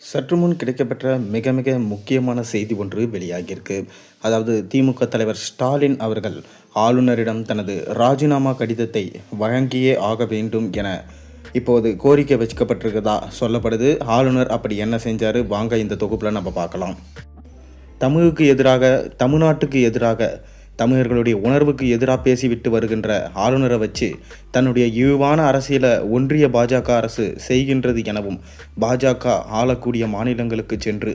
சற்று முன் கிடைக்கப்பெற்ற மிக மிக முக்கியமான செய்தி ஒன்று வெளியாகியிருக்கு. அதாவது திமுக தலைவர் ஸ்டாலின் அவர்கள் ஆளுநரிடம் தனது ராஜினாமா கடிதத்தை வழங்கியே ஆக வேண்டும் என இப்போது கோரிக்கை வைக்கப்பட்டிருக்கிறதா சொல்லப்படுது. ஆளுநர் அப்படி என்ன செஞ்சார், வாங்க இந்த தொகுப்பில் நம்ம பார்க்கலாம். தமிழ்நாட்டுக்கு எதிராக தமிழர்களுடைய உணர்வுக்கு எதிராக பேசிவிட்டு வருகின்ற ஆளுநரை வச்சு தன்னுடைய இழிவான அரசியலை ஒன்றிய பாஜக அரசு செய்கின்றது எனவும் பாஜக ஆளக்கூடிய மாநிலங்களுக்கு சென்று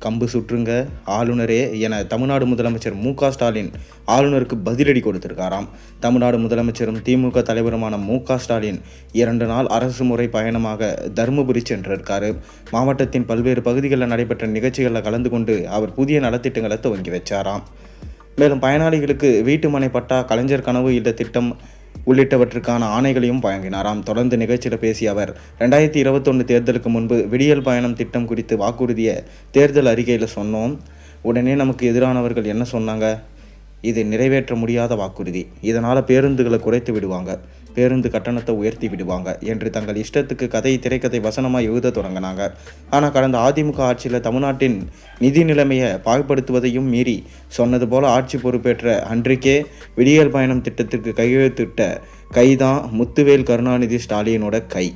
கம்பு சுற்றுங்க ஆளுநரே என தமிழ்நாடு முதலமைச்சர் மு.க. ஸ்டாலின் ஆளுநருக்கு பதிலடி கொடுத்திருக்காராம். தமிழ்நாடு முதலமைச்சரும் திமுக தலைவருமான மு.க. ஸ்டாலின் 2 நாள் அரசு முறை பயணமாக தருமபுரி சென்றிருக்காரு. மாவட்டத்தின் பல்வேறு பகுதிகளில் நடைபெற்ற நிகழ்ச்சிகளில் கலந்து கொண்டு அவர் புதிய நலத்திட்டங்களை துவங்கி வச்சாராம். மேலும் பயனாளிகளுக்கு வீட்டு மனை பட்டா, கலைஞர் கனவு இல்ல திட்டம் உள்ளிட்டவற்றுக்கான ஆணைகளையும் வழங்கினாராம். தொடர்ந்து நிகழ்ச்சியில் பேசிய அவர் 2021 தேர்தலுக்கு முன்பு விடியல் பயணம் திட்டம் குறித்து வாக்குறுதியை தேர்தல் அறிக்கையில் சொன்னோம். உடனே நமக்கு எதிரானவர்கள் என்ன சொன்னாங்க? இது நிறைவேற்ற முடியாத வாக்குறுதி, இதனால் பேருந்துகளை குறைத்து விடுவாங்க, பேருந்து கட்டணத்தை உயர்த்தி விடுவாங்க என்று தங்கள் இஷ்டத்துக்கு திரைக்கதை வசனமாக எழுத தொடங்கினாங்க. ஆனால் கடந்த அதிமுக ஆட்சியில் தமிழ்நாட்டின் நிதி நிலைமையை பாழ்படுத்துவதையும் மீறி சொன்னது போல ஆட்சி பொறுப்பேற்ற அன்றைக்கே விடியல் பயணம் திட்டத்திற்கு கையெழுத்திட்ட கைதான் முத்துவேல் கருணாநிதி ஸ்டாலினோட கை.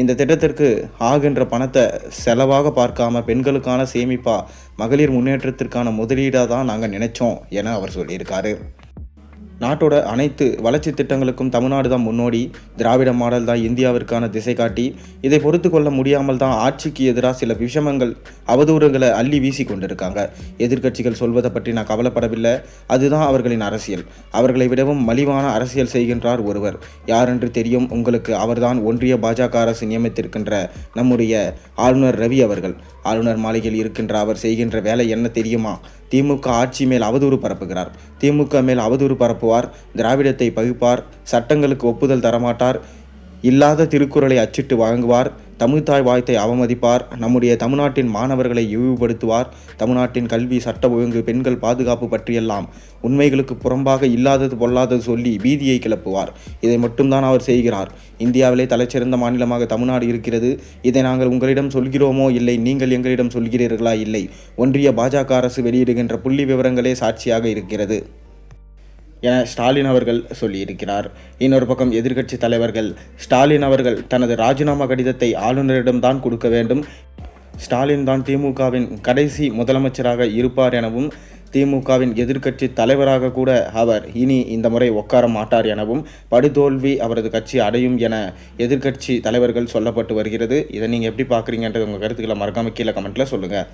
இந்த திட்டத்திற்கு ஆகின்ற பணத்தை செலவாக பார்க்காம பெண்களுக்கான சேமிப்பா, மகளிர் முன்னேற்றத்திற்கான முதலீடாக தான் நாங்கள் நினைச்சோம் என அவர் சொல்லியிருக்காரு. நாட்டோட அனைத்து வளர்ச்சி திட்டங்களுக்கும் தமிழ்நாடு தான் முன்னோடி, திராவிட மாடல் தான் இந்தியாவிற்கான திசை காட்டி. இதை பொறுத்து கொள்ள முடியாமல் தான் ஆட்சிக்கு எதிராக சில விஷமங்கள், அவதூறுகளை அள்ளி வீசி கொண்டிருக்காங்க. எதிர்க்கட்சிகள் சொல்வதை பற்றி நான் கவலைப்படவில்லை, அதுதான் அவர்களின் அரசியல். அவர்களை விடவும் மலிவான அரசியல் செய்கின்றார் ஒருவர். யார் என்று தெரியும் உங்களுக்கு? அவர்தான் ஒன்றிய பாஜக அரசு நியமித்திருக்கின்ற நம்முடைய ஆளுநர் ரவி அவர்கள். ஆளுநர் மாளிகையில் இருக்கின்ற அவர் செய்கின்ற வேலை என்ன தெரியுமா? திமுக ஆட்சி மேல் அவதூறு பரப்புகிறார், திமுக மேல் அவதூறு பரப்புவார், திராவிடத்தை பகிப்பார், சட்டங்களுக்கு ஒப்புதல் தரமாட்டார், இல்லாத திருக்குறளை அச்சிட்டு வழங்குவார், தமிழ்தாய் வாழ்த்தை அவமதிப்பார், நம்முடைய தமிழ்நாட்டின் மாணவர்களை இழிவுபடுத்துவார், தமிழ்நாட்டின் கல்வி, சட்ட ஒழுங்கு, பெண்கள் பாதுகாப்பு பற்றியெல்லாம் உண்மைகளுக்கு புறம்பாக இல்லாதது பொல்லாதது சொல்லி பீதியை கிளப்புவார். இதை மட்டும்தான் அவர் செய்கிறார். இந்தியாவிலே தலைச்சிறந்த மாநிலமாக தமிழ்நாடு இருக்கிறது. இதை நாங்கள் உங்களிடம் சொல்கிறோமோ இல்லை, நீங்கள் எங்களிடம் சொல்கிறீர்களா இல்லை, ஒன்றிய பாஜக அரசு வெளியிடுகின்ற புள்ளி விவரங்களே சாட்சியாக இருக்கிறது என ஸ்டாலின் அவர்கள் சொல்லியிருக்கிறார். இன்னொரு பக்கம் எதிர்க்கட்சி தலைவர்கள் ஸ்டாலின் அவர்கள் தனது ராஜினாமா கடிதத்தை ஆளுநரிடம்தான் கொடுக்க வேண்டும், ஸ்டாலின் தான் திமுகவின் கடைசி முதலமைச்சராக இருப்பார் எனவும், திமுகவின் எதிர்க்கட்சி தலைவராக கூட அவர் இனி இந்த முறை உட்கார மாட்டார் எனவும், படுதோல்வி அவரது கட்சி அடையும் என எதிர்க்கட்சி தலைவர்கள் சொல்லப்பட்டு வருகிறது. இதை நீங்கள் எப்படி பார்க்குறீங்கன்றது உங்கள் கருத்துக்களை மறக்காம கீழே கமெண்ட்டில் சொல்லுங்கள்.